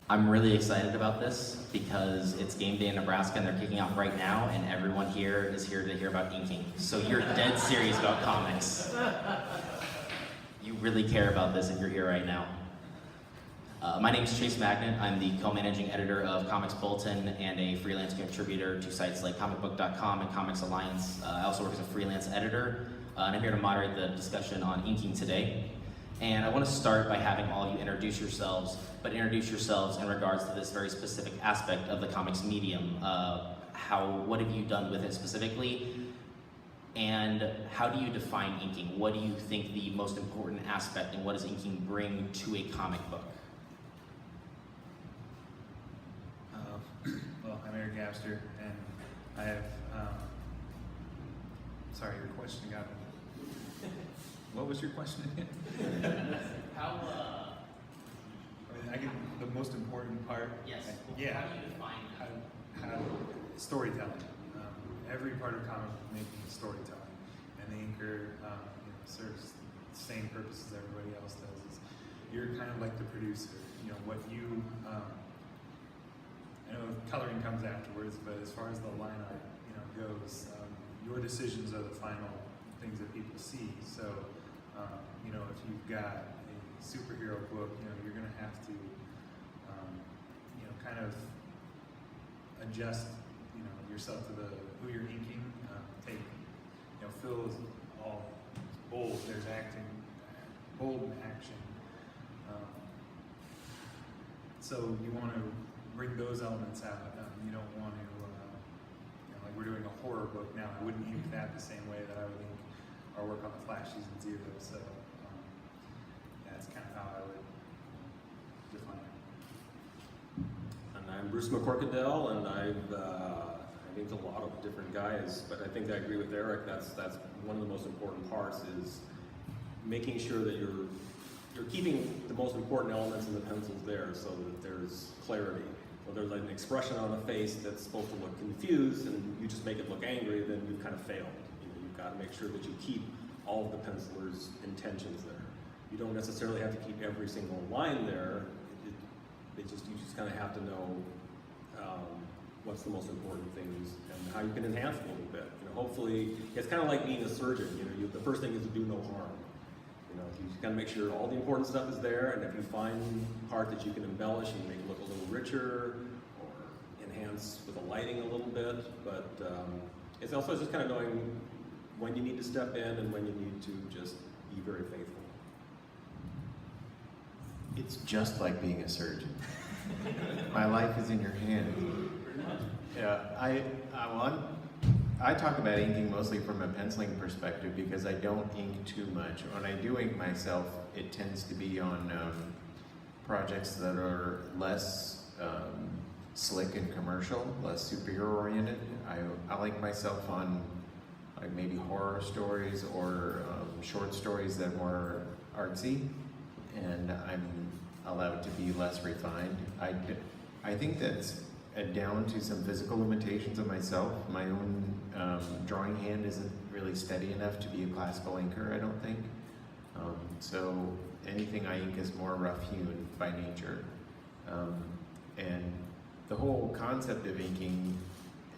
I'm really excited about this because it's game day in Nebraska and they're kicking off right now, and everyone here is here to hear about inking. So you're dead serious about comics. You really care about this if you're here right now. My name is Chase Magnet. I'm the co-managing editor of Comics Bulletin and a freelance contributor to sites like comicbook.com and Comics Alliance. I also work as a freelance editor, and I'm here to moderate the discussion on inking today. And I want to start by having all of you introduce yourselves, but introduce yourselves in regards to this very specific aspect of the comics medium. What have you done with it specifically? And how do you define inking? What do you think the most important aspect, and what does inking bring to a comic book? Well, I'm Eric Gabster, and I have, sorry, your question got me. What was your question again? I get the most important part. Yes. Yeah. How do you define it? How storytelling. Every part of comic making is storytelling, and the inker serves the same purpose as everybody else does. You're kind of like the producer. What you. I know coloring comes afterwards, but as far as the line art goes, your decisions are the final things that people see. So, if you've got a superhero book, you're going to have to, kind of adjust, yourself to who you're inking. Phil is all bold. There's bold action. So you want to bring those elements out. You don't want to, like we're doing a horror book now. I wouldn't ink that the same way that I would ink our work on the Flash season 0. So that's kind of how I would define it. And I'm Bruce McCorkadell, and I've inked a lot of different guys, but I think I agree with Eric. That's one of the most important parts is making sure that you're keeping the most important elements in the pencils there so that there's clarity. So there's like an expression on the face that's supposed to look confused and you just make it look angry, then you've kind of failed. You've got to make sure that you keep all of the penciler's intentions there. You don't necessarily have to keep every single line there. You just kind of have to know what's the most important things and how you can enhance a little bit. Hopefully, it's kind of like being a surgeon. The first thing is to do no harm. You just gotta make sure all the important stuff is there, and if you find part that you can embellish and make it look a little richer, or enhance with the lighting a little bit, but it's also just kind of knowing when you need to step in and when you need to just be very faithful. It's just like being a surgeon. My life is in your hands. Yeah, I talk about inking mostly from a penciling perspective because I don't ink too much. When I do ink myself, it tends to be on projects that are less slick and commercial, less superhero oriented. I ink myself on like maybe horror stories or short stories that are more artsy, and I'm allowed to be less refined. I think that's down to some physical limitations of myself. My own drawing hand isn't really steady enough to be a classical inker, I don't think. So anything I ink is more rough-hewn by nature. And the whole concept of inking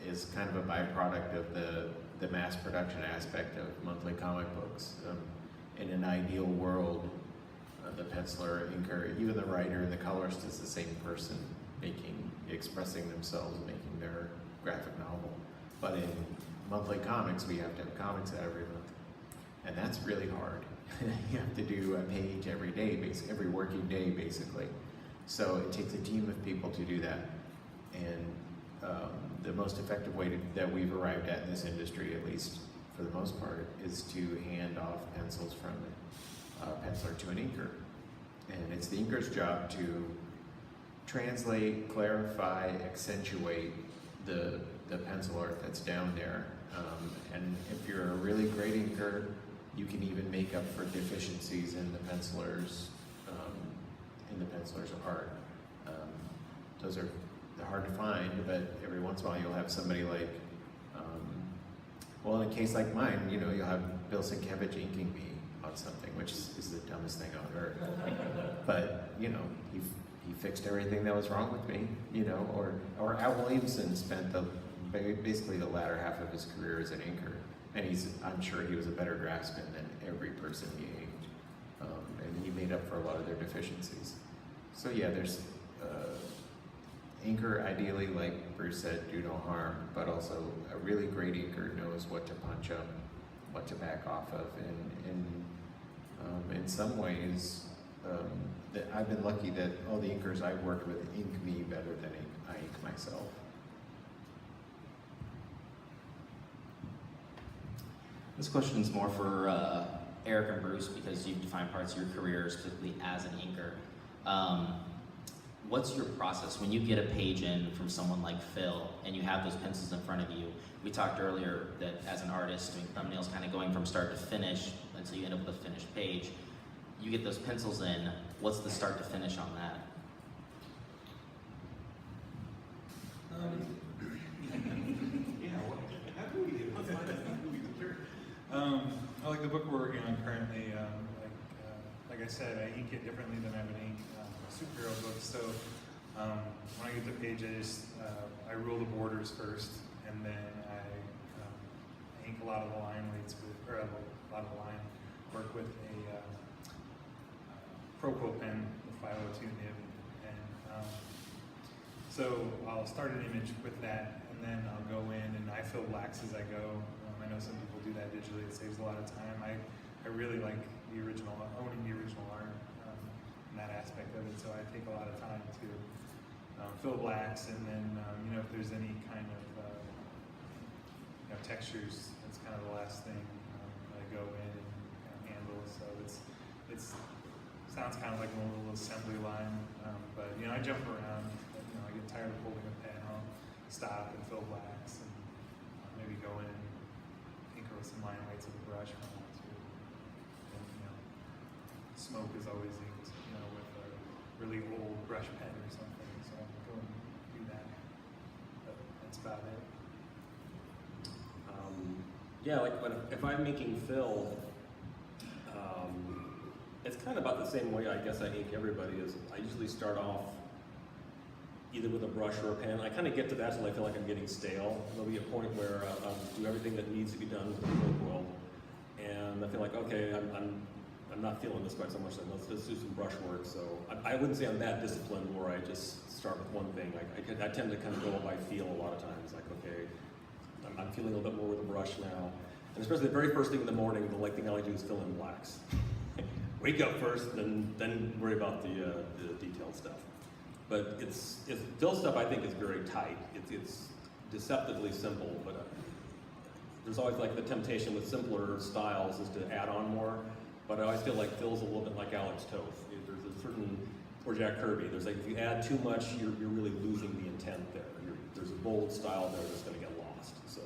is kind of a byproduct of the mass production aspect of monthly comic books. In an ideal world, the penciler, inker, even the writer and the colorist is the same person expressing themselves and making their graphic novel. But in monthly comics, we have to have comics out every month. And that's really hard. You have to do a page every day, every working day, basically. So it takes a team of people to do that. And the most effective way that we've arrived at in this industry, at least for the most part, is to hand off pencils from a penciler to an inker. And it's the inker's job to translate, clarify, accentuate the pencil art that's down there. And if you're a really great inker, you can even make up for deficiencies in the penciler's art. They're hard to find, but every once in a while you'll have somebody like, well, in a case like mine, you'll have Bill Sienkiewicz inking me on something, which is the dumbest thing on earth. But he he fixed everything that was wrong with me, you know, or Al Williamson spent basically the latter half of his career as an inker, and I'm sure he was a better draftsman than every person he inked, and he made up for a lot of their deficiencies. So yeah, there's inker, ideally, like Bruce said, do no harm, but also a really great inker knows what to punch up, what to back off of, and in some ways, that I've been lucky that all the inkers I've worked with ink me better than I ink myself. This question is more for Eric and Bruce, because you've defined parts of your career specifically as an inker. What's your process when you get a page in from someone like Phil and you have those pencils in front of you? We talked earlier that as an artist doing thumbnails, kind of going from start to finish until you end up with a finished page. You get those pencils in, what's the start to finish on that? I like the book we're working on currently. Like I said, I ink it differently than I would ink a superhero book. So when I get the page, I rule the borders first, and then I ink a lot of the line weights or a lot of the line work with a Proquil pen, the 502 nib, and so I'll start an image with that, and then I'll go in and I fill blacks as I go. I know some people do that digitally; it saves a lot of time. I really like the original, owning the original art, and that aspect of it. So I take a lot of time to fill blacks, and then if there's any kind of textures, that's kind of the last thing that I go in and handle. So it sounds kind of like a little assembly line, but I jump around. I get tired of holding a pen. I'll stop and fill blacks, and maybe go in and tinker with some line weights with a brush if I want to. And, smoke is always inked, with a really old brush pen or something. So I'll go and do that. But that's about it. Yeah, like if I'm making Phil, it's kind of about the same way I guess I ink everybody is. I usually start off either with a brush or a pen. I kind of get to that until I feel like I'm getting stale. There'll be a point where I'll do everything that needs to be done with the Proquil, and I feel like, okay, I'm not feeling this quite so much, then let's do some brush work. So I wouldn't say I'm that disciplined where I just start with one thing. I tend to kind of go by feel a lot of times, like, okay, I'm feeling a little bit more with the brush now. And especially the very first thing in the morning, the thing I like to do is fill in blacks. Wake up first, then worry about the detailed stuff. But Phil's stuff I think is very tight. It's deceptively simple, but there's always like the temptation with simpler styles is to add on more. But I always feel like Phil's a little bit like Alex Toth. There's a certain, or Jack Kirby, there's like, if you add too much, you're really losing the intent there. There's a bold style there that's going to get lost. So,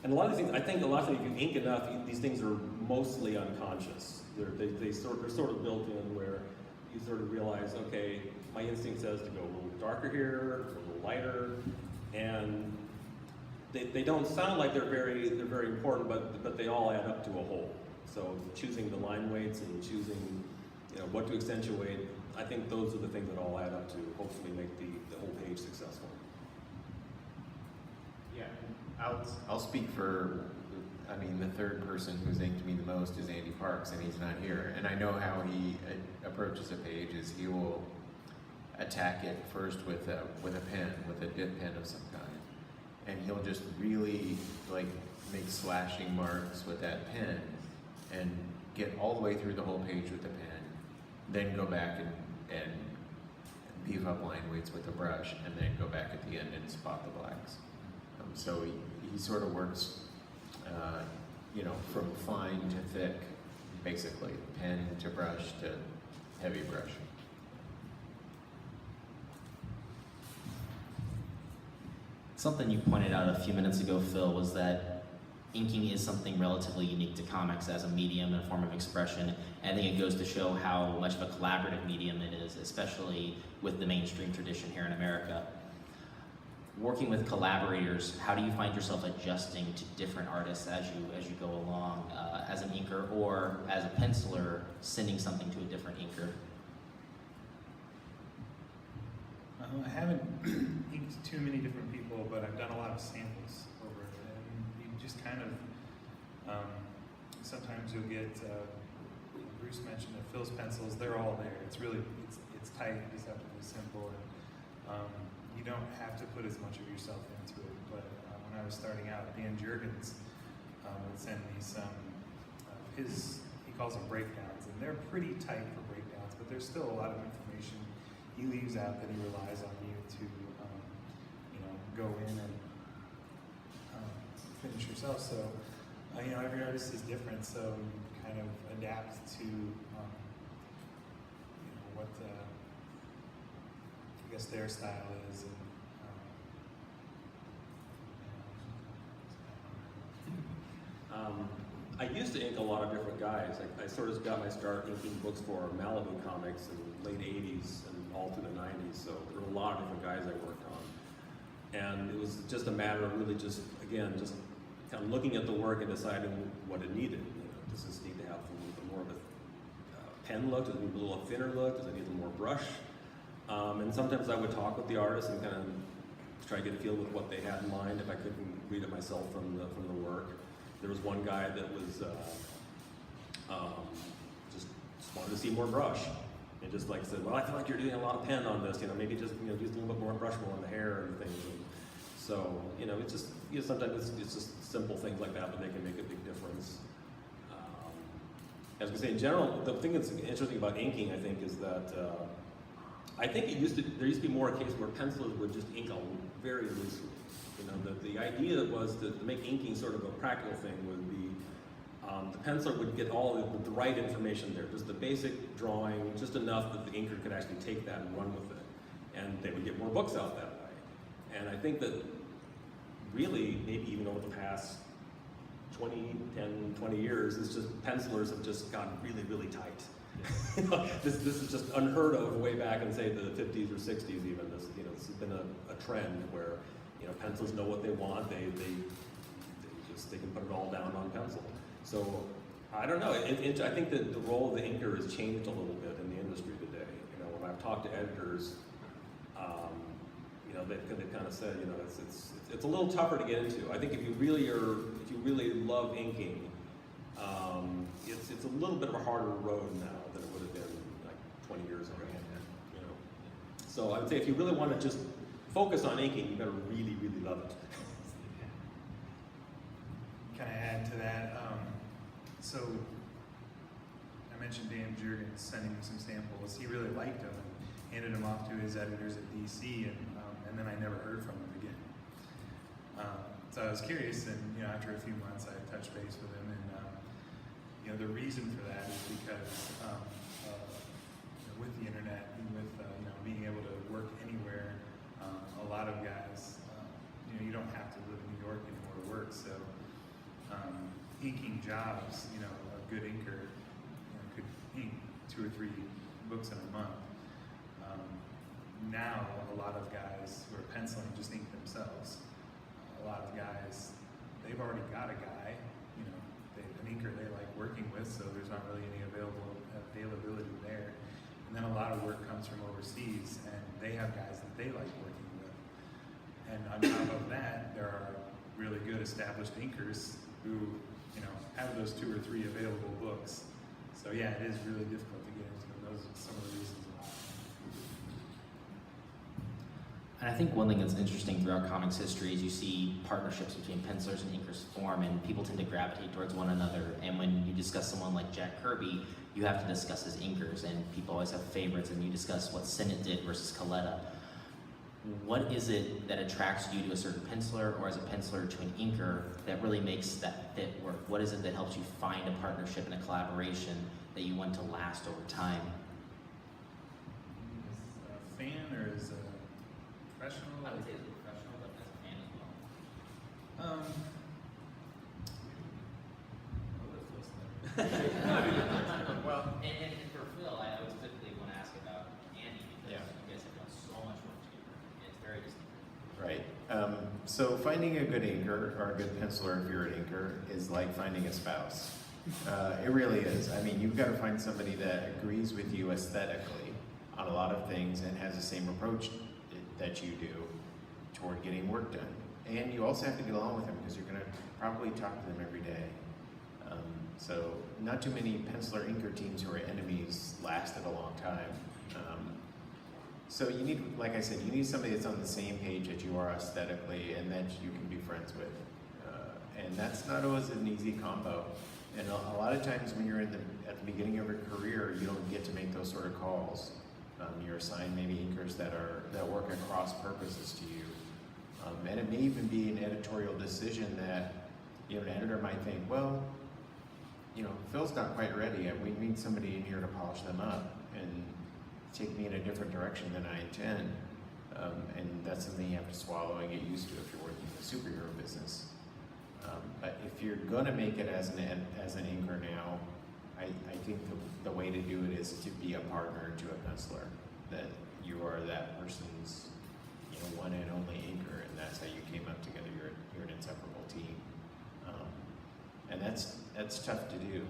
and a lot of these things, I think a lot of times if you ink enough, these things are mostly unconscious. They're sort of built in where you sort of realize, okay, my instinct says to go a little darker here, a little lighter, and they don't sound like they're very important, but they all add up to a whole. So choosing the line weights and choosing what to accentuate, I think those are the things that all add up to hopefully make the whole page successful. Yeah, I'll speak for, the third person who's inked me the most is Andy Parks, and he's not here. And I know how he approaches a page is he will attack it first with a pen, with a dip pen of some kind. And he'll just really make slashing marks with that pen and get all the way through the whole page with the pen, then go back and beef up line weights with the brush, and then go back at the end and spot the blacks. So he sort of works, from fine to thick, basically, pen to brush to heavy brush. Something you pointed out a few minutes ago, Phil, was that inking is something relatively unique to comics as a medium and a form of expression. And I think it goes to show how much of a collaborative medium it is, especially with the mainstream tradition here in America. Working with collaborators, how do you find yourself adjusting to different artists as you go along, as an inker or as a penciler, sending something to a different inker? I haven't inked too many different people, but I've done a lot of samples over it, and you just kind of, sometimes you'll get, Bruce mentioned the Phil's pencils, they're all there. It's really, it's tight, deceptively simple, and you don't have to put as much of yourself into it. But when I was starting out, Dan Jurgens would send me some of he calls them breakdowns, and they're pretty tight for breakdowns, but there's still a lot of information he leaves out that he relies on you to, go in and finish yourself. So, every artist is different, so you kind of adapt to, what I guess their style is. I used to ink a lot of different guys. I sort of got my start inking books for Malibu Comics in the late 80s and all through the 90s, so there were a lot of different guys I worked on. And it was just a matter of really just kind of looking at the work and deciding what it needed. Does this need to have a little bit more of a pen look? Does it need a little thinner look? Does it need a little more brush? And sometimes I would talk with the artist and kind of try to get a feel with what they had in mind if I couldn't read it myself from the work. There was one guy that was just wanted to see more brush, and just like said, "Well, I feel like you're doing a lot of pen on this. Maybe just do a little bit more brush more on the hair and things." And so it's just sometimes it's just simple things like that, but they can make a big difference. As we say, in general, the thing that's interesting about inking, I think, is that I think there used to be more a case where pencilers would just ink very loosely. The idea was to make inking sort of a practical thing would be the penciler would get all the right information there, just the basic drawing, just enough that the inker could actually take that and run with it. And they would get more books out that way. And I think that really, maybe even over the past 20 years, it's just pencilers have just gotten really, really tight. This is just unheard of way back in, say, the 50s or 60s even. This has been a trend where pencils know what they want. They can put it all down on pencil. So I don't know. I think that the role of the inker has changed a little bit in the industry today. When I've talked to editors, they kind of said, it's a little tougher to get into. I think if you really love inking, it's a little bit of a harder road now than it would have been like 20 years ago. So I would say if you really want to just focus on inking, you better really, really love it. Can I add to that? So I mentioned Dan Jurgens sending me some samples. He really liked them and handed them off to his editors at DC, and then I never heard from him again. So I was curious, and after a few months, I touched base with him, and the reason for that is because with the internet and with being able to work anywhere, a lot of guys, you don't have to live in New York anymore to work. So inking jobs, a good inker could ink 2 or 3 books in a month. Now a lot of guys who are penciling just ink themselves. A lot of guys, they've already got a guy, an inker they like working with, so there's not really any availability there. And then a lot of work comes from overseas, and they have guys that they like working with. And on top of that, there are really good established inkers who, have those 2 or 3 available books. So yeah, it is really difficult to get into. Those are some of the reasons why. And I think one thing that's interesting throughout comics history is you see partnerships between pencilers and inkers form, and people tend to gravitate towards one another. And when you discuss someone like Jack Kirby, you have to discuss his inkers, and people always have favorites, and you discuss what Sinnott did versus Coletta. What is it that attracts you to a certain penciler, or as a penciler to an inker, that really makes that fit work? What is it that helps you find a partnership and a collaboration that you want to last over time? As a fan or as a professional? I would say as a professional, but as a fan as well. Well, and for Phil, I always typically want to ask about Andy, because you guys have done so much work together. It's very distinct. Right. So finding a good inker or a good penciler if you're an inker is like finding a spouse. It really is. I mean, you've got to find somebody that agrees with you aesthetically on a lot of things and has the same approach that you do toward getting work done. And you also have to get along with them because you're going to probably talk to them every day. So not too many penciler inker teams who are enemies lasted a long time. So you need, like I said, you need somebody that's on the same page that you are aesthetically and that you can be friends with. And that's not always an easy combo. And a lot of times when you're at the beginning of your career, you don't get to make those sort of calls. You're assigned maybe inkers that work at cross purposes to you. And it may even be an editorial decision that, you know, an editor might think, well, you know, Phil's not quite ready yet. We need somebody in here to polish them up and take me in a different direction than I intend. And that's something you have to swallow and get used to if you're working in the superhero business. But if you're going to make it as an inker now, I think the way to do it is to be a partner to a penciler. That you are that person's, you know, one and only inker, and that's how you came up together. You're an inseparable team, and that's tough to do,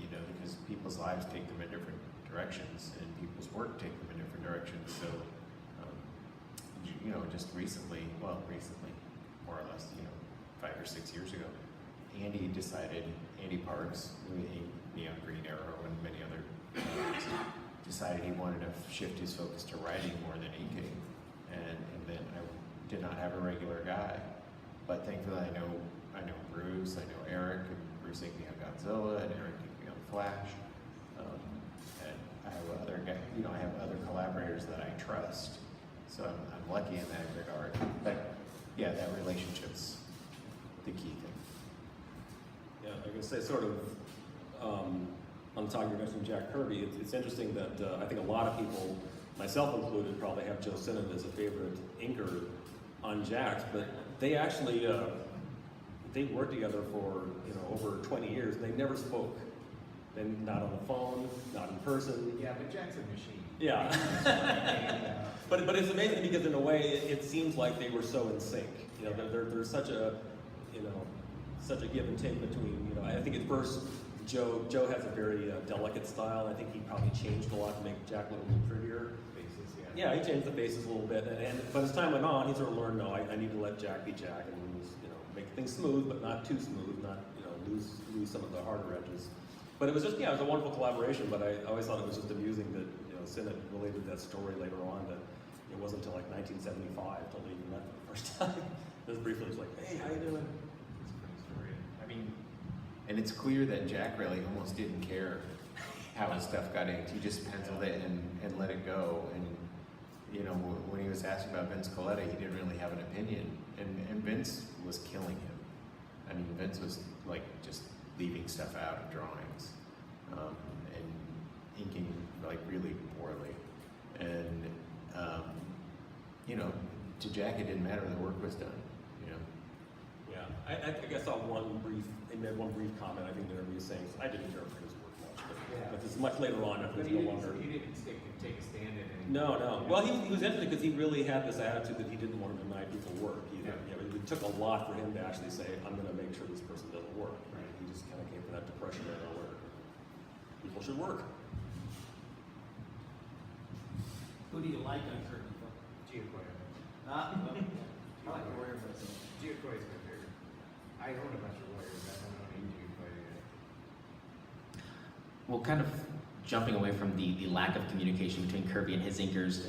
you know, because people's lives take them in different directions, and people's work take them in different directions. So, you know, just recently, more or less, you know, 5 or 6 years ago, Andy Parks, who inked Neon Green Arrow and many other decided he wanted to shift his focus to writing more than inking, and then I did not have a regular guy, but thankfully I know Bruce, I know Eric, and Bruce inked me on Godzilla, and Eric inked me on Flash, and I have other guys, you know, I have other collaborators that I trust, so I'm lucky in that regard. But yeah, that relationship's the key thing. Yeah, I can say sort of on the topic you mentioned Jack Kirby, it's interesting that I think a lot of people, myself included, probably have Joe Sinnott as a favorite inker on Jack's, but they actually they worked together for, you know, over 20 years. They never spoke. And not on the phone, not in person. Yeah, but Jack's a machine. Yeah. But it's amazing because in a way it seems like they were so in sync. You know, there's such a, you know, such a give and take between, you know, I think at first Joe has a very delicate style. I think he probably changed a lot to make Jack look a little prettier. Faces, yeah. Yeah, he changed the faces a little bit, but as time went on, he sort of learned, no, I need to let Jack be Jack and you know, make things smooth, but not too smooth, not, you know, lose some of the harder edges. But it was just, yeah, it was a wonderful collaboration, but I always thought it was just amusing that, you know, Sinnott related that story later on, that it wasn't until like 1975 till they even met for the first time. Just briefly, it was like, hey, how you doing? It's a funny story. I mean, And it's clear that Jack really almost didn't care how his stuff got inked. He just penciled it and let it go. And, you know, when he was asked about Vince Coletta, he didn't really have an opinion. And Vince was killing him. I mean, Vince was like just leaving stuff out of drawings and inking like really poorly. And, you know, to Jack, it didn't matter. The work was done, you know. Yeah, I think I saw he made one brief comment, I think that he was saying, I didn't care for his work much, but it's much later on, it was but no longer. he didn't take a stand in any. No. Well, he was interesting because he really had this attitude that he didn't want to deny people work either. Yeah. You know, it took a lot for him to actually say, I'm going to make sure this person doesn't work. Right. He just kind of came from that depression era where people should work. Who do you like on Kirby? Giacoya. Well, I like Warrior myself. Giacoya's my favorite. I own a bunch of Warriors. I don't own any Giacoya yet. Well, kind of jumping away from the lack of communication between Kirby and his inkers,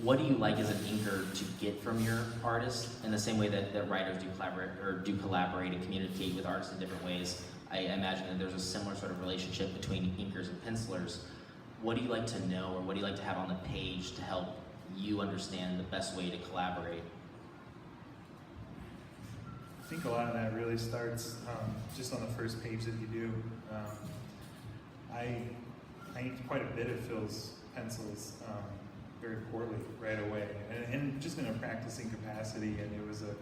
what do you like as an inker to get from your artist in the same way that writers do collaborate and communicate with artists in different ways? I imagine that there's a similar sort of relationship between inkers and pencilers. What do you like to know, or what do you like to have on the page to help you understand the best way to collaborate? I think a lot of that really starts just on the first page that you do. I inked quite a bit of Phil's pencils very poorly right away, and just in a practicing capacity, and it was a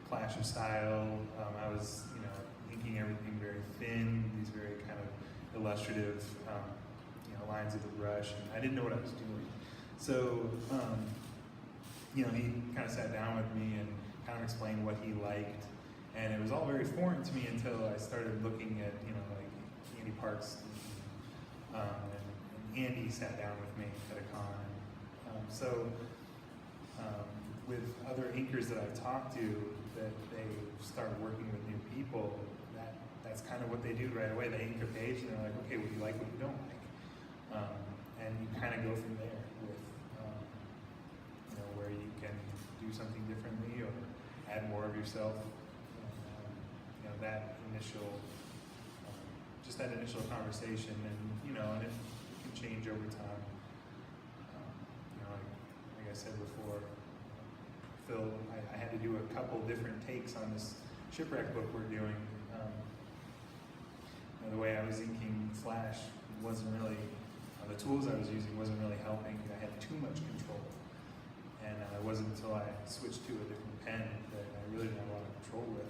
clash of style. I was, you know, inking everything very thin, these very kind of illustrative, you know, lines of the brush, and I didn't know what I was doing. So, you know, he kind of sat down with me and kind of explained what he liked, and it was all very foreign to me until I started looking at, you know, like Andy Parks, and Andy sat down with me at a con. with other inkers that I've talked to, that they start working with new people, that's kind of what they do right away. They ink a page and they're like, okay, what do you like, what you don't like? And you kind of go from there with, you know, where you can do something differently or add more of yourself. And, you know, that initial, just that initial conversation, and you know, and it can change over time. You know, like I said before, Phil, I had to do a couple different takes on this shipwreck book we're doing. You know, the way I was inking Flash wasn't really, the tools I was using wasn't really helping. I had too much control. And it wasn't until I switched to a different pen that I really didn't have a lot of control with,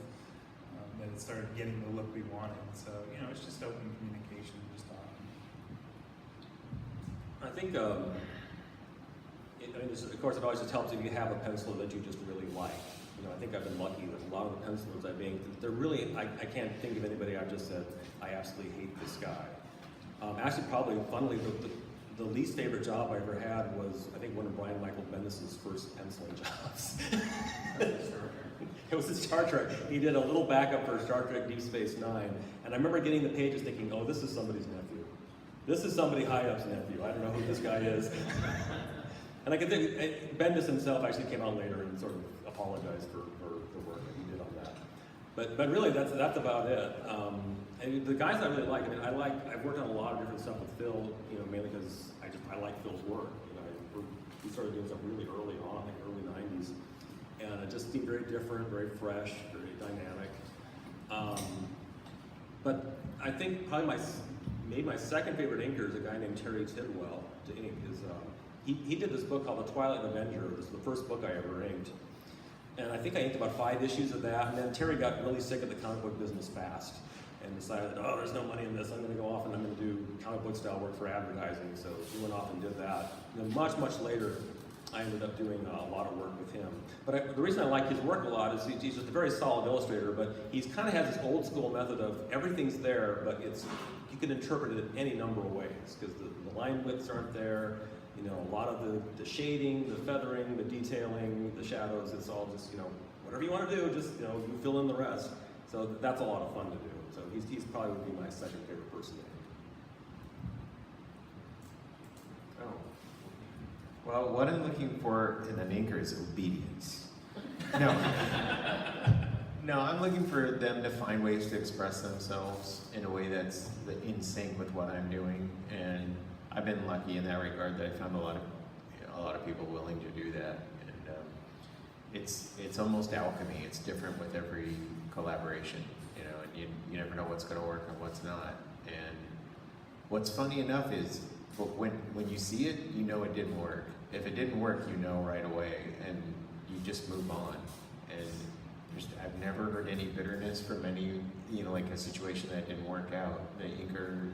that it started getting the look we wanted. So, you know, it's just open communication, just talking. I think, of course, it always just helps if you have a pencil that you just really like. You know, I think I've been lucky that a lot of the pencils I've inked, they're really, I can't think of anybody I've just said, I absolutely hate this guy. Actually, probably, funnily, the least favorite job I ever had was, I think, one of Brian Michael Bendis' first penciling jobs. It was a Star Trek. He did a little backup for Star Trek Deep Space Nine, and I remember getting the pages thinking, oh, this is somebody's nephew. This is somebody high up's nephew. I don't know who this guy is. And I can think, Bendis himself actually came out later and sort of apologized for the work that he did on that. But really, that's about it. And the guys I really like, I've worked on a lot of different stuff with Phil, you know, mainly because I like Phil's work. You know, we started doing stuff really early on, like early 90s. And it just seemed very different, very fresh, very dynamic. But I think probably my second favorite inker is a guy named Terry Tidwell to ink. He did this book called The Twilight Avenger. This is the first book I ever inked. And I think I inked about 5 issues of that, and then Terry got really sick of the comic book business fast and decided, oh, there's no money in this, I'm gonna go off and I'm gonna do comic book style work for advertising. So he went off and did that. And then much later, I ended up doing a lot of work with him. But the reason I like his work a lot is he's just a very solid illustrator, but he's kind of has this old school method of everything's there, but you can interpret it in any number of ways, because the line widths aren't there. You know, a lot of the shading, the feathering, the detailing, the shadows, it's all just, you know, whatever you want to do, just, you know, you fill in the rest. So that's a lot of fun to do. So he's probably would be my second favorite person to ink. Oh. Well, what I'm looking for in an inker is obedience. No. No, I'm looking for them to find ways to express themselves in a way that's in sync with what I'm doing. And I've been lucky in that regard that I found a lot of people willing to do that, and it's almost alchemy. It's different with every collaboration, you know, and you never know what's going to work and what's not. And what's funny enough is, when you see it, you know it didn't work. If it didn't work, you know right away, and you just move on. And I've never heard any bitterness from any, you know, like a situation that didn't work out. The inker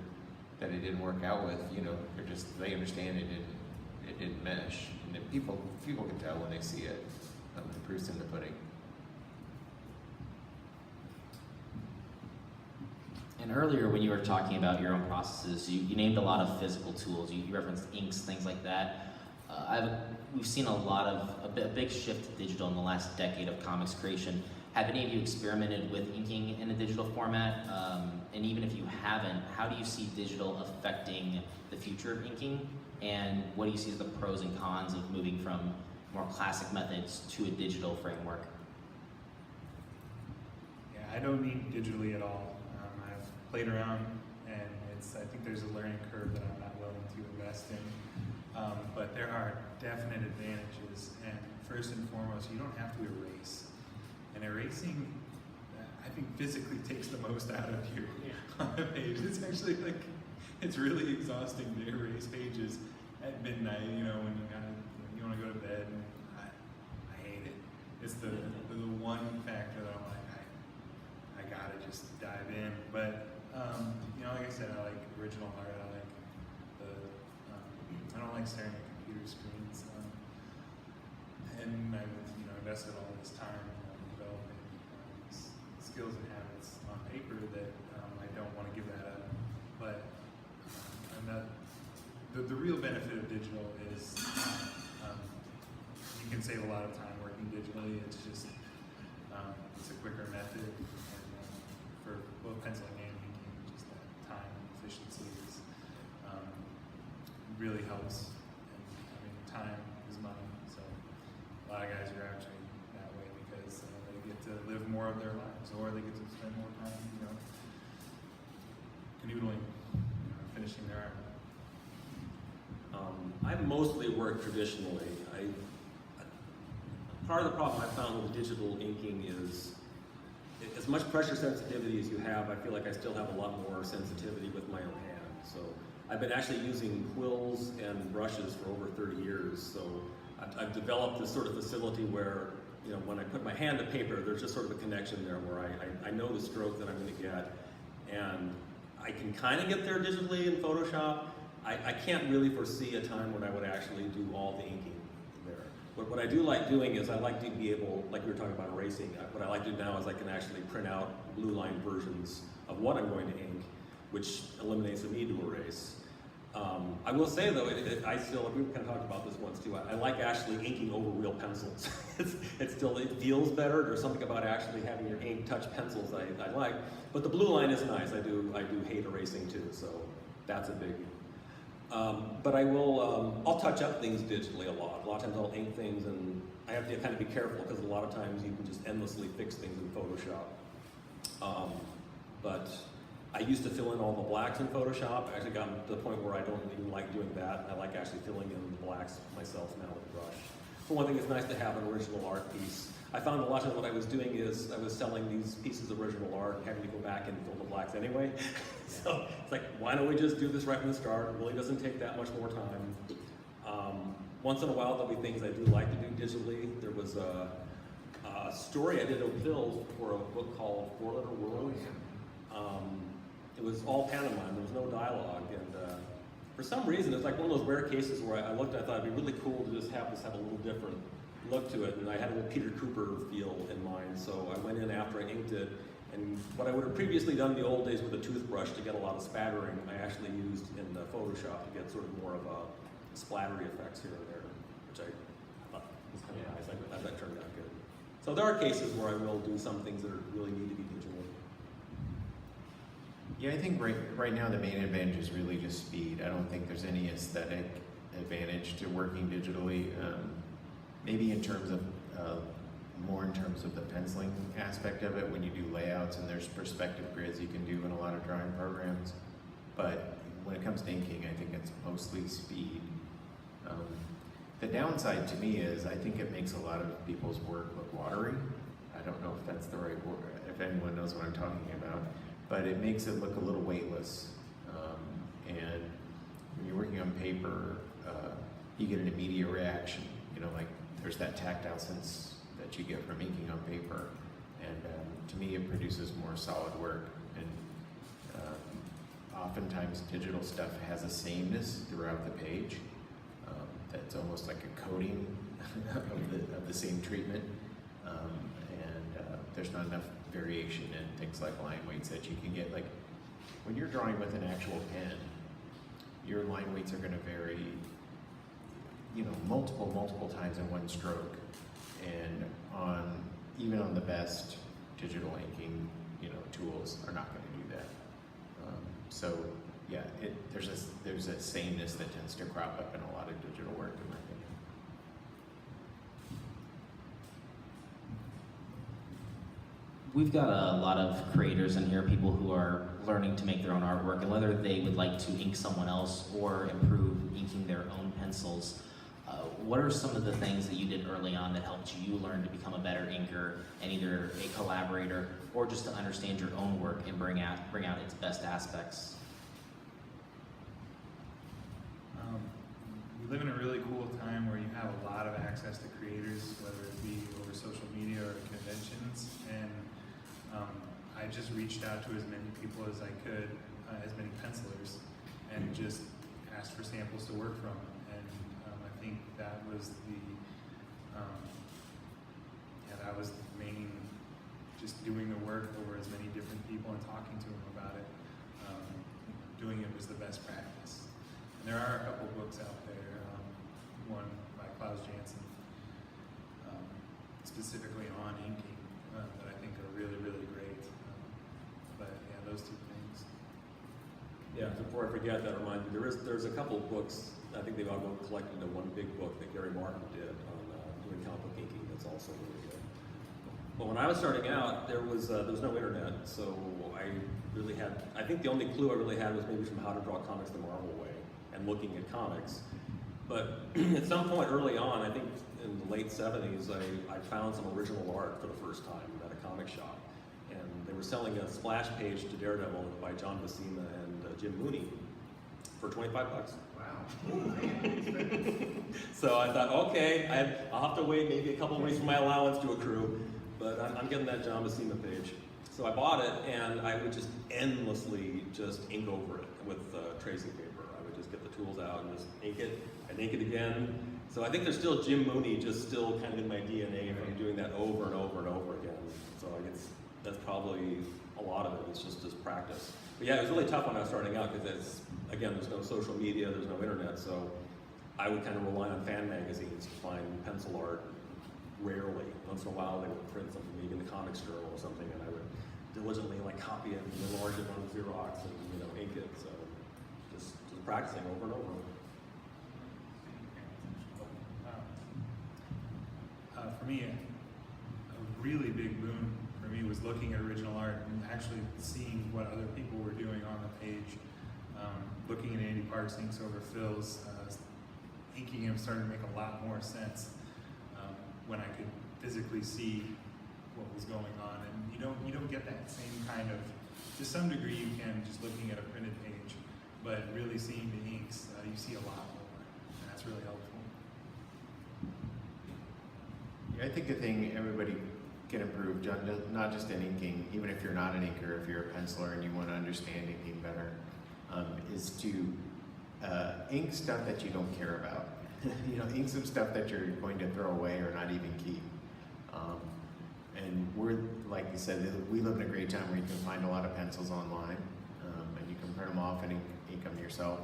that it didn't work out with, you know, they understand it didn't mesh. And then people can tell when they see it. The proof's in the pudding. And earlier when you were talking about your own processes, you named a lot of physical tools. You referenced inks, things like that. We've seen a big shift to digital in the last decade of comics creation. Have any of you experimented with inking in a digital format? And even if you haven't, how do you see digital affecting the future of inking? And what do you see as the pros and cons of moving from more classic methods to a digital framework? Yeah, I don't need digitally at all. I've played around, and I think there's a learning curve that I'm not willing to invest in. But there are definite advantages, and first and foremost, you don't have to erase. And erasing, I think, physically takes the most out of you on a page. It's actually like, it's really exhausting to erase pages at midnight, you know, when you want to go to bed. And I hate it. It's the one factor that I'm like, I gotta just dive in. But, you know, like I said, I like original art. I don't like staring at computer screens. And I've, you know, invested all this time in developing skills and habits on paper that I don't want to give that up. But the real benefit of digital is you you can save a lot of time working digitally. It's just it's a quicker method, and for both penciling and inking, just that time efficiency is really helps. And I mean, time is money, so a lot of guys are actually that way because they get to live more of their lives, or they get to spend more time, canoodling, finishing their art. I mostly work traditionally. Part of the problem I found with digital inking is as much pressure sensitivity as you have, I feel like I still have a lot more sensitivity with my own hand. So I've been actually using quills and brushes for over 30 years. So I've developed this sort of facility where, when I put my hand to paper, there's just sort of a connection there where I know the stroke that I'm going to get. And I can kind of get there digitally in Photoshop. I can't really foresee a time when I would actually do all the inking there. But what I do like doing is I like to be able, like we were talking about erasing, what I like to do now is I can actually print out blue line versions of what I'm going to ink, which eliminates the need to erase. I will say though, I still, we kind of talked about this once too, I like actually inking over real pencils. It feels better. There's something about actually having your ink touch pencils I like. But the blue line is nice. I do hate erasing too, so that's a big. But I'll touch up things digitally a lot. A lot of times I'll ink things and I have to kind of be careful because a lot of times you can just endlessly fix things in Photoshop. But I used to fill in all the blacks in Photoshop. I actually gotten to the point where I don't even like doing that. I like actually filling in the blacks myself now with a brush. For one thing, it's nice to have an original art piece. I found a lot of what I was doing is I was selling these pieces of original art and having to go back and fill the blacks anyway. So it's like, why don't we just do this right from the start? It really doesn't take that much more time. Once in a while, there'll be things I do like to do digitally. There was a story I did of Phil's for a book called Four Letter Worlds. It was all pantomime, there was no dialogue, and for some reason, it's like one of those rare cases where I looked, I thought it'd be really cool to just have this have a little different look to it, and I had a little Peter Cooper feel in mind, so I went in after I inked it, and what I would have previously done in the old days with a toothbrush to get a lot of spattering, I actually used in Photoshop to get sort of more of a splattery effects here and there, which I thought was kind of nice. I thought that turned out good. So there are cases where I will do some things that really need to be digital. Yeah, I think right now the main advantage is really just speed. I don't think there's any aesthetic advantage to working digitally. Maybe in terms of, more in terms of the penciling aspect of it, when you do layouts and there's perspective grids you can do in a lot of drawing programs. But when it comes to inking, I think it's mostly speed. The downside to me is I think it makes a lot of people's work look watery. I don't know if that's the right word, if anyone knows what I'm talking about. But it makes it look a little weightless. And when you're working on paper, you get an immediate reaction. Like there's that tactile sense that you get from inking on paper. And to me, it produces more solid work. And oftentimes digital stuff has a sameness throughout the page. That's almost like a coating of the same treatment. There's not enough variation in things like line weights that you can get. Like when you're drawing with an actual pen, your line weights are going to vary, multiple times in one stroke. And even on the best digital inking, tools are not going to do that. So yeah, there's a sameness that tends to crop up in a lot of digital work, in my opinion. We've got a lot of creators in here, people who are learning to make their own artwork, and whether they would like to ink someone else or improve inking their own pencils. What are some of the things that you did early on that helped you learn to become a better inker and either a collaborator or just to understand your own work and bring out its best aspects? We live in a really cool time where you have a lot of access to creators, whether it be over social media or conventions, and I just reached out to as many people as I could, as many pencilers, and just asked for samples to work from. And I think that was the main, just doing the work over as many different people and talking to them about it. Doing it was the best practice. And there are a couple books out there, one by Klaus Janson, specifically on inking that I think are really, really great. But yeah, those two things. Yeah, before I forget, that reminds me, there's a couple of books, I think they've all been collected into one big book that Gary Martin did on doing comic book inking that's also really good. But when I was starting out, there was no internet, so I really had, I think the only clue I really had was maybe from How to Draw Comics the Marvel Way and looking at comics. But at some point early on, I think in the late 70s, I found some original art for the first time at a comic shop. And they were selling a splash page to Daredevil by John Buscema and Jim Mooney for $25. Wow. So I thought, okay, I'll have to wait maybe a couple of weeks for my allowance to accrue, but I'm getting that John Buscema page. So I bought it, and I would just endlessly just ink over it with tracing paper. I would just get the tools out and just ink it, and ink it again. So I think there's still Jim Mooney just still kind of in my DNA if I'm doing that over and over and over again. So I guess that's probably a lot of it. It's just practice. But yeah, it was really tough when I was starting out because again, there's no social media, there's no internet, so I would kind of rely on fan magazines to find pencil art rarely. Once in a while they would print something, maybe in the Comics Journal or something, and I would diligently like copy it and enlarge it on Xerox and ink it. So just practicing over and over. For me, a really big boon for me was looking at original art and actually seeing what other people were doing on the page. Looking at Andy Parks inks over Phil's, inking him started to make a lot more sense when I could physically see what was going on. And you don't get that same kind of, to some degree you can just looking at a printed page, but really seeing the inks, you see a lot more, and that's really helpful. I think the thing everybody can improve, not just in inking, even if you're not an inker, if you're a penciler and you want to understand inking better, is to ink stuff that you don't care about. Ink some stuff that you're going to throw away or not even keep. And we're, like you said, we live in a great time where you can find a lot of pencils online, and you can print them off and ink them yourself.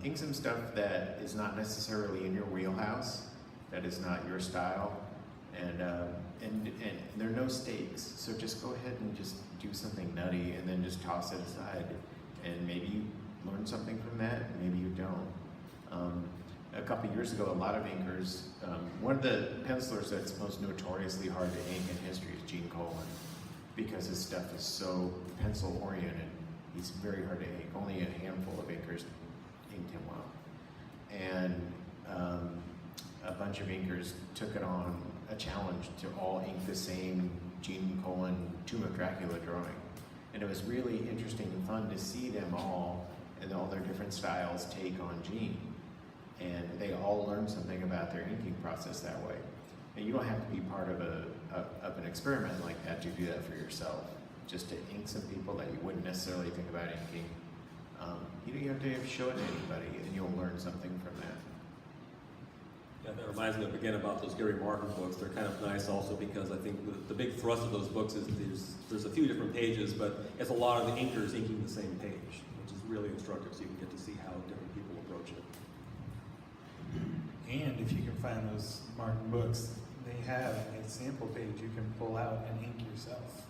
Ink some stuff that is not necessarily in your wheelhouse, that is not your style, and there are no stakes. So just go ahead and just do something nutty, and then just toss it aside. And maybe you learn something from that, maybe you don't. A couple years ago, a lot of inkers, one of the pencilers that's most notoriously hard to ink in history is Gene Colan, because his stuff is so pencil oriented. He's very hard to ink. Only a handful of inkers inked him well. And a bunch of inkers took it on a challenge to all ink the same Gene Colan Tomb of Dracula drawing. And it was really interesting and fun to see them all and all their different styles take on Gene. And they all learned something about their inking process that way. And you don't have to be part of an experiment like that to do that for yourself. Just to ink some people that you wouldn't necessarily think about inking. You have to show it to anybody, and you'll learn something from that. Yeah, that reminds me again about those Gary Martin books. They're kind of nice also because I think the big thrust of those books is there's a few different pages, but it's a lot of the inkers inking the same page, which is really instructive, so you can get to see how different people approach it. And if you can find those Martin books, they have a sample page you can pull out and ink yourself.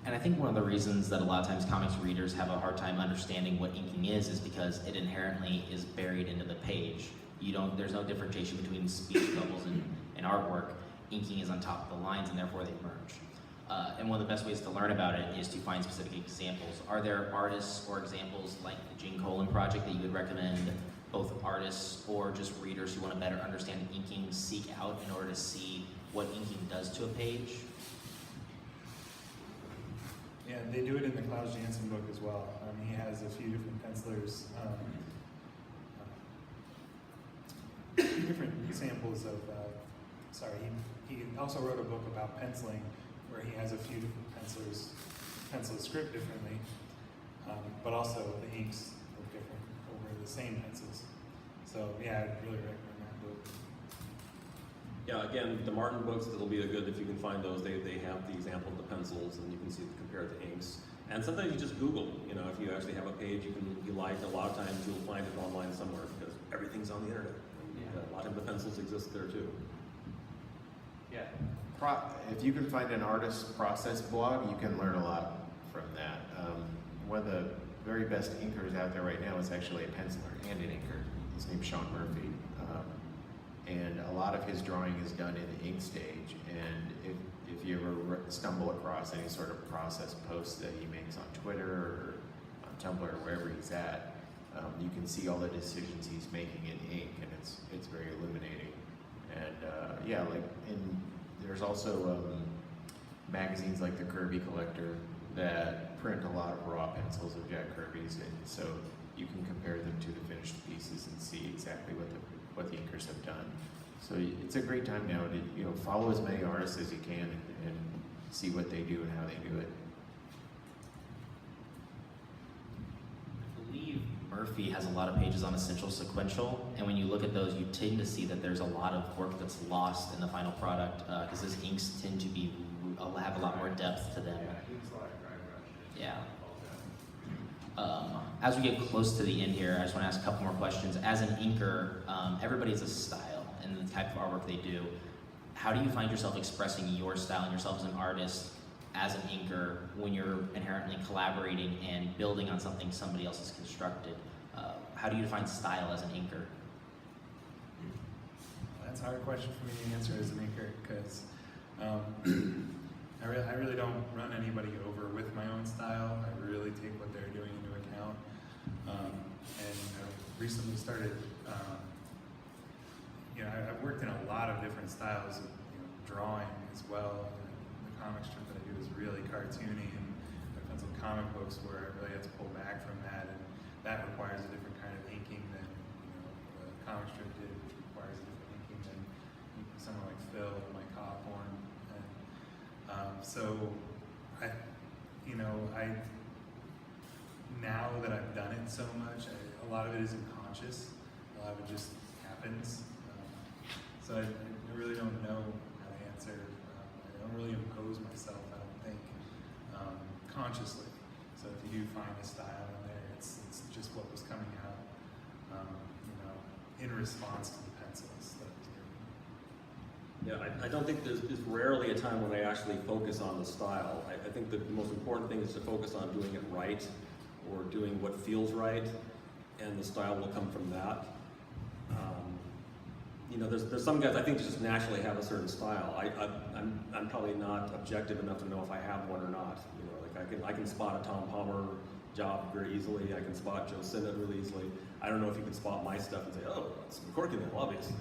And I think one of the reasons that a lot of times comics readers have a hard time understanding what inking is because it inherently is buried into the page. There's no differentiation between speech bubbles and artwork. Inking is on top of the lines and therefore they merge. And one of the best ways to learn about it is to find specific examples. Are there artists or examples like the Gene Colan project that you would recommend both artists or just readers who want to better understand inking seek out in order to see what inking does to a page? Yeah, they do it in the Klaus Janson book as well. He has a few different pencilers, different examples of, he also wrote a book about penciling where he has a few different pencilers pencil the script differently, but also the inks look different over the same pencils. So yeah, I'd really recommend that book. Yeah, again, the Martin books, that'll be a good, if you can find those, they have the example of the pencils and you can see compare the inks. And sometimes you just Google, if you actually have a page you like, a lot of times you'll find it online somewhere because everything's on the internet. Yeah. a lot of the pencils exist there too. Yeah. If you can find an artist process blog, you can learn a lot from that. One of the very best inkers out there right now is actually a penciler and an inker. His name's Sean Murphy. And a lot of his drawing is done in the ink stage. And if you ever stumble across any sort of process posts that he makes on Twitter or on Tumblr or wherever he's at, you can see all the decisions he's making in ink, and it's very illuminating. And yeah, like there's also magazines like the Kirby Collector that print a lot of raw pencils of Jack Kirby's, and so you can compare them to the finished pieces and see exactly what the inkers have done. So it's a great time now to follow as many artists as you can and see what they do and how they do it. I believe Murphy has a lot of pages on Essential Sequential, and when you look at those, you tend to see that there's a lot of work that's lost in the final product because his inks tend to have a lot more depth to them. Yeah, he's like dry brush. Yeah. As we get close to the end here, I just want to ask a couple more questions. As an inker, everybody has a style and the type of artwork they do. How do you find yourself expressing your style and yourself as an artist, as an inker, when you're inherently collaborating and building on something somebody else has constructed? How do you define style as an inker? That's a hard question for me to answer as an inker, because I really don't run anybody over with my own style. I really take what they're doing into account. And I recently started, I've worked in a lot of different styles of drawing as well. The comic strip that I do is really cartoony, and I've done some comic books where I really had to pull back from that, and that requires a different kind of inking than the comic strip did, which requires a different inking than someone like Phil or Mike Hawthorne. And so now that I've done it so much, a lot of it is unconscious. A lot of it just happens. So I really don't know how to answer. I don't really impose myself, I don't think, consciously. So if you do find a style in there, it's just what was coming out, in response to the pencils that I was doing. Yeah, I don't think there's rarely a time when I actually focus on the style. I think the most important thing is to focus on doing it right, or doing what feels right, and the style will come from that. There's some guys I think just naturally have a certain style. I'm probably not objective enough to know if I have one or not. I can spot a Tom Palmer job very easily. I can spot Joe Sinnott really easily. I don't know if you can spot my stuff and say, oh, it's Corkindale, obviously.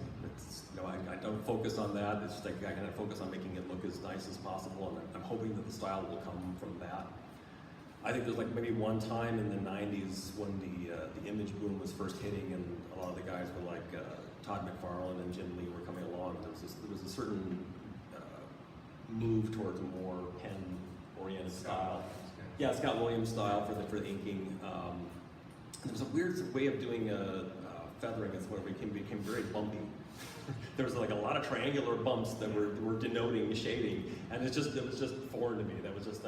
I don't focus on that. It's just like I kind of focus on making it look as nice as possible, and I'm hoping that the style will come from that. I think there's like maybe one time in the 90s when the image boom was first hitting, and a lot of the guys were like Todd McFarlane and Jim Lee were coming along. There was a certain move towards a more pen-oriented style. Yeah, Scott Williams style for the inking. There was a weird way of doing feathering. It's where it became very bumpy. There was like a lot of triangular bumps that were denoting shading, and it was just foreign to me. That was just,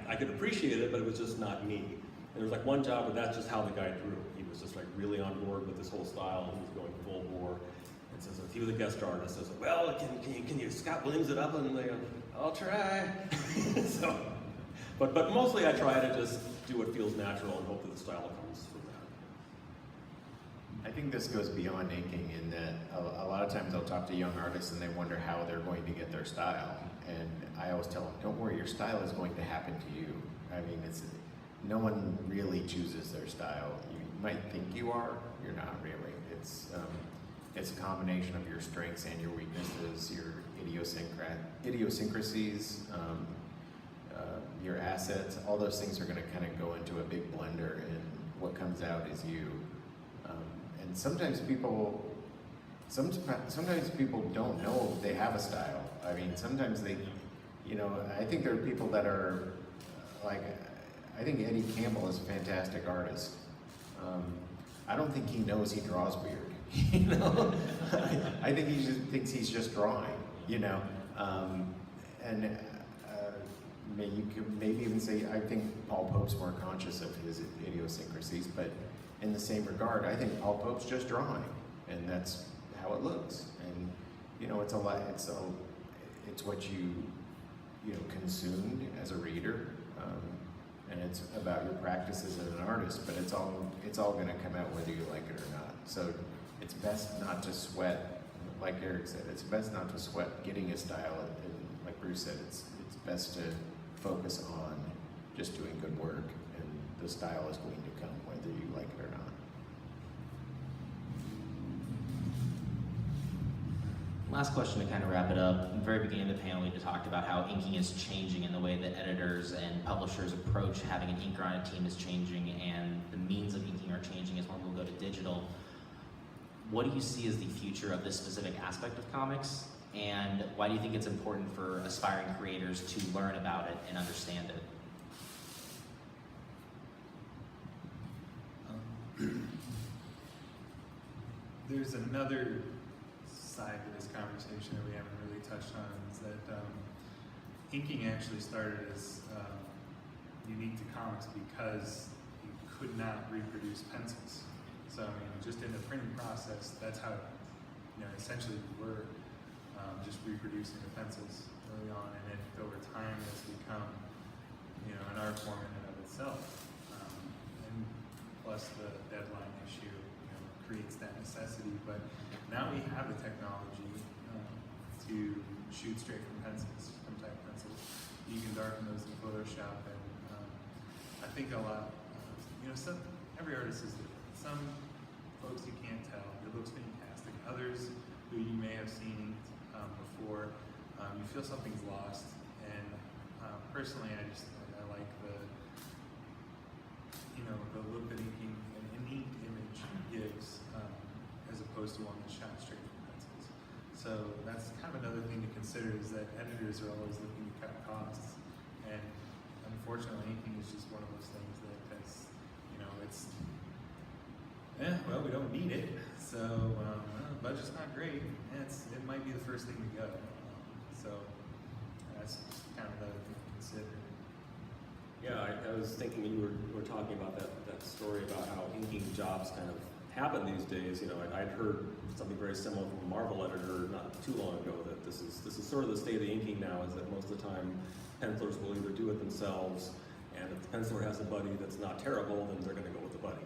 I could appreciate it, but it was just not me. And there was like one job where that's just how the guy drew. He was just like really on board with this whole style, and he was going full bore. And so a few of the guest artists was like, well, can you Scott Williams it up? And they go, I'll try. So, but mostly I try to just do what feels natural and hope that the style comes from that. I think this goes beyond inking in that a lot of times I'll talk to young artists and they wonder how they're going to get their style. And I always tell them, don't worry, your style is going to happen to you. No one really chooses their style. You might think you are, you're not really. It's a combination of your strengths and your weaknesses, your idiosyncrasies, your assets. All those things are going to kind of go into a big blender, and what comes out is you. And sometimes people don't know they have a style. Sometimes they, I think there are people that are I think Eddie Campbell is a fantastic artist. I don't think he knows he draws weird. I think he just thinks he's just drawing. You could maybe even say I think Paul Pope's more conscious of his idiosyncrasies, but in the same regard, I think Paul Pope's just drawing, and that's how it looks. And you know, it's what you know consumed as a reader, and it's about your practices as an artist. But it's all going to come out whether you like it or not. So it's best not to sweat, like Eric said. It's best not to sweat getting a style, and like Bruce said, it's best to focus on just doing good work, and the style is going to come whether you like it or not. Last question to kind of wrap it up. At the very beginning of the panel, we talked about how inking is changing and the way that editors and publishers approach having an inker on a team is changing, and the means of inking are changing as more people go to digital. What do you see as the future of this specific aspect of comics, and why do you think it's important for aspiring creators to learn about it and understand it? There's another side to this conversation that we haven't really touched on, is that inking actually started as unique to comics because you could not reproduce pencils. So I mean, just in the printing process, that's how, you know, essentially we were just reproducing the pencils early on, and then over time it's become, you know, an art form in and of itself. And plus the deadline issue, you know, creates that necessity. But now we have the technology to shoot straight from pencils, from type pencils. You can darken those in Photoshop, and I think a lot, you know, every artist is different. Some folks you can't tell, it looks fantastic. Others who you may have seen before, you feel something's lost. And personally, I like the, you know, the look that inking, an inked image gives, as opposed to one that's shot straight from pencils. So that's kind of another thing to consider, is that editors are always looking to cut costs, and unfortunately, inking is just one of those things that has, you know, it's, well, we don't need it, so budget's not great. It might be the first thing to go. So that's kind of the other thing to consider. Yeah, I was thinking you were talking about that story about how inking jobs kind of happen these days. You know, I'd heard something very similar from a Marvel editor not too long ago, that this is sort of the state of inking now, is that most of the time pencilers will either do it themselves, and if the penciler has a buddy that's not terrible, then they're going to go with the buddy.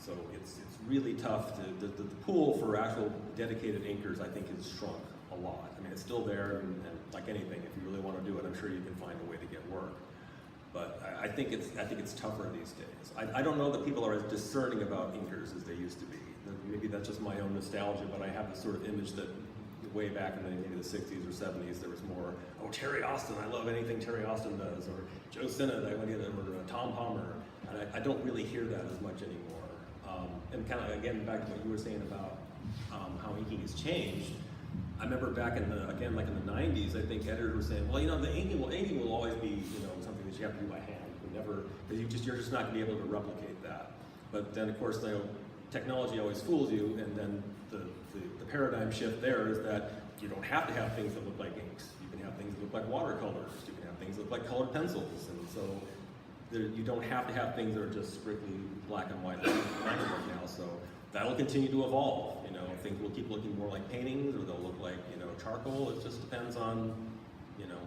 So it's really tough the pool for actual dedicated inkers, I think, has shrunk a lot. I mean, it's still there, and like anything, if you really want to do it, I'm sure you can find a way to get work. But I think it's tougher these days. I don't know that people are as discerning about inkers as they used to be. Maybe that's just my own nostalgia, but I have this sort of image that way back in maybe the 60s or 70s, there was more, oh, Terry Austin, I love anything Terry Austin does, or Joe Sinnott, or Tom Palmer, and I don't really hear that as much anymore. And kind of, again, back to what you were saying about how inking has changed. I remember back in the 90s, I think editors were saying, well, you know, the inking will always be, you know, something that you have to do by hand. You can never, because you're just not going to be able to replicate that. But then, of course, you know, technology always fools you, and then the paradigm shift there is that you don't have to have things that look like inks. You can have things that look like watercolors. You can have things that look like colored pencils, and so you don't have to have things that are just strictly black and white right now. So that'll continue to evolve. You know, things will keep looking more like paintings, or they'll look like, you know, charcoal. It just depends on, you know,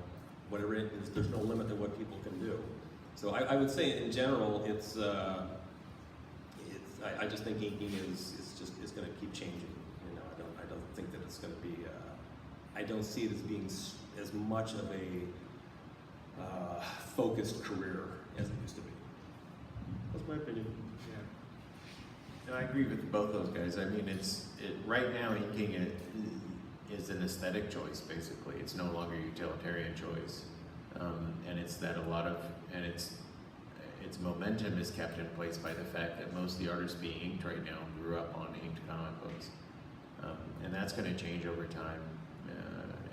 whatever it is. There's no limit to what people can do. So I would say in general, I just think inking is going to keep changing. You know, I don't think that it's going to be. I don't see it as being as much of a focused career as it used to be. That's my opinion. No, I agree with both those guys. I mean, right now inking is an aesthetic choice, basically. It's no longer a utilitarian choice, and it's that its momentum is kept in place by the fact that most of the artists being inked right now grew up on inked comic books, and that's going to change over time.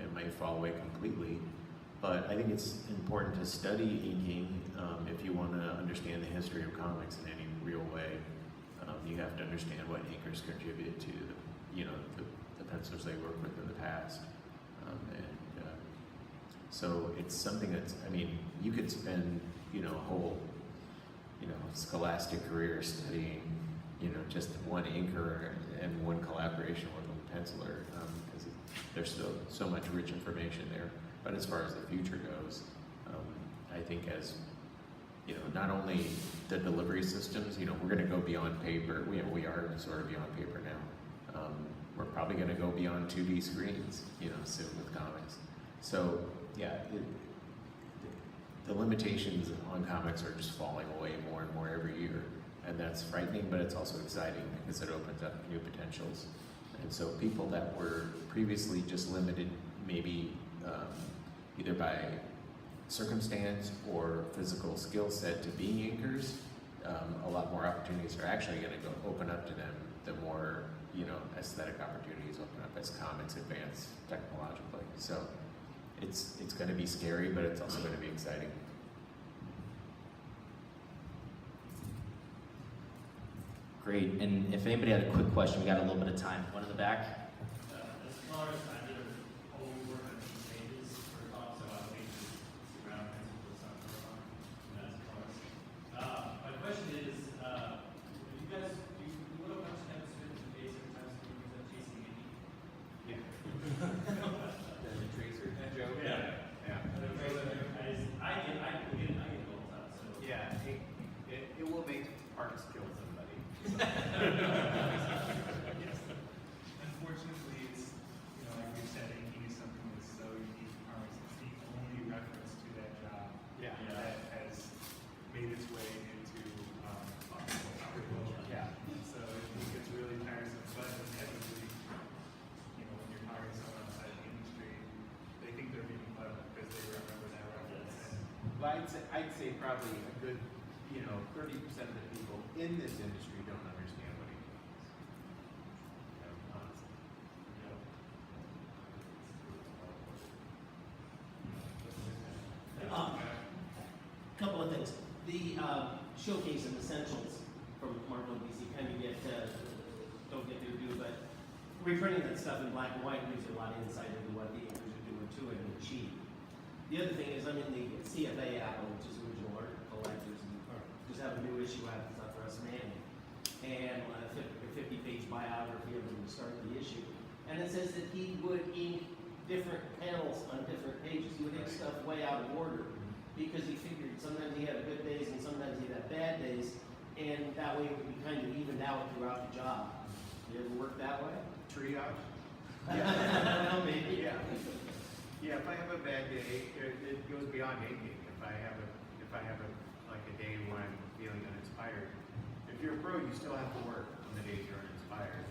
It might fall away completely, but I think it's important to study inking if you want to understand the history of comics in any real way. You have to understand what inkers contribute to the pencilers they work with in the past, so it's something that's, I mean, you could spend a whole scholastic career studying just one inker and one collaboration with them. penciler, because there's still so much rich information there. But as far as the future goes, I think as, you know, not only the delivery systems, you know, we're gonna go beyond paper, we are sort of beyond paper now. We're probably gonna go beyond 2D screens, you know, soon with comics. So, yeah, the limitations on comics are just falling away more and more every year. And that's frightening, but it's also exciting because it opens up new potentials. And so people that were previously just limited maybe either by circumstance or physical skill set to being inkers, a lot more opportunities are actually going to go open up to them. The more, you know, aesthetic opportunities open up as comics advance technologically. So it's going to be scary, but it's also going to be exciting. Great, and if anybody had a quick question, we got a little bit of time. One in the back. As far as I did over on these pages for talks about pages around principles on Quran, and that's colors. My question is, you guys, you would have much time to spend in days every time someone was chasing me. Yeah. The tracer joke? Yeah. Yeah. I get it all the time, so. Yeah, it will make parts kill somebody. Unfortunately, it's, you know, like we said, inking is something that's so unique to comics. It's the only reference to that job Yeah. that has made its way into pop culture. Yeah. So it gets really tiresome, but inevitably, you know, when you're talking to someone outside the industry, they think they're being clever because they remember that reference. And Well, I'd say probably a good, 30% of the people in this industry don't understand what he means. Honestly. Couple of things. The showcase and essentials from Marvel DC kind of don't get their due, but reprinting that stuff in black and white gives you a lot of insight into what the inkers are doing to it and achieve. The other thing is I'm in the CFA Apple, which is Original Art Collectors, and just have a new issue out of stuff for us Manning, and a 50-page biography of him to start the issue. And it says that he would ink different panels on different pages. He would ink stuff way out of order because he figured sometimes he had good days and sometimes he had bad days, and that way it would be kind of evened out throughout the job. You ever work that way? Triage? Well, maybe. Yeah. Yeah, if I have a bad day, it goes beyond inking. If I have like a day when I'm feeling uninspired, if you're a pro, you still have to work on the days you're uninspired.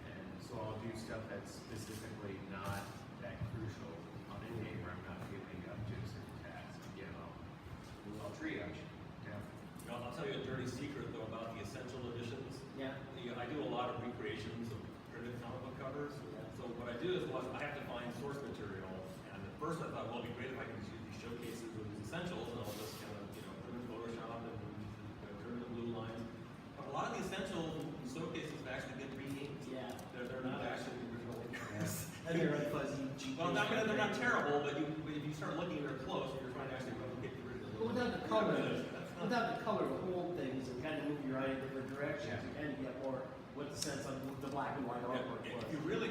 And so I'll do stuff that's specifically not that crucial on a day where I'm not feeling up to a certain task. I'll triage. Yeah. I'll tell you a dirty secret though about the essential editions. Yeah. I do a lot of recreations of printed comic book covers. So what I do is I have to find source material. And at first I thought, well, it'd be great if I could just use these showcases of these essentials and I'll just kind of, put them in Photoshop and turn the blue lines. But a lot of the essentials and showcases have actually been re-inked. Yeah. They're not actually the original inkers. And they're fuzzy, cheap. Well, they're not terrible, but if you start looking, they're close. You're trying to actually replicate the original. But without the color, the whole things and kind of move your eye in different directions, you kind of get more what the sense of the black and white artwork was. If you really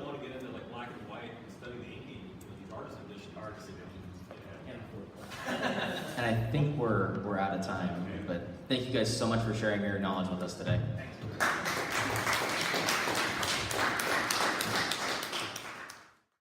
want to get into like black and white and study the inking, these artist editions. Can't afford that. And I think we're out of time, but thank you guys so much for sharing your knowledge with us today. thanks for that.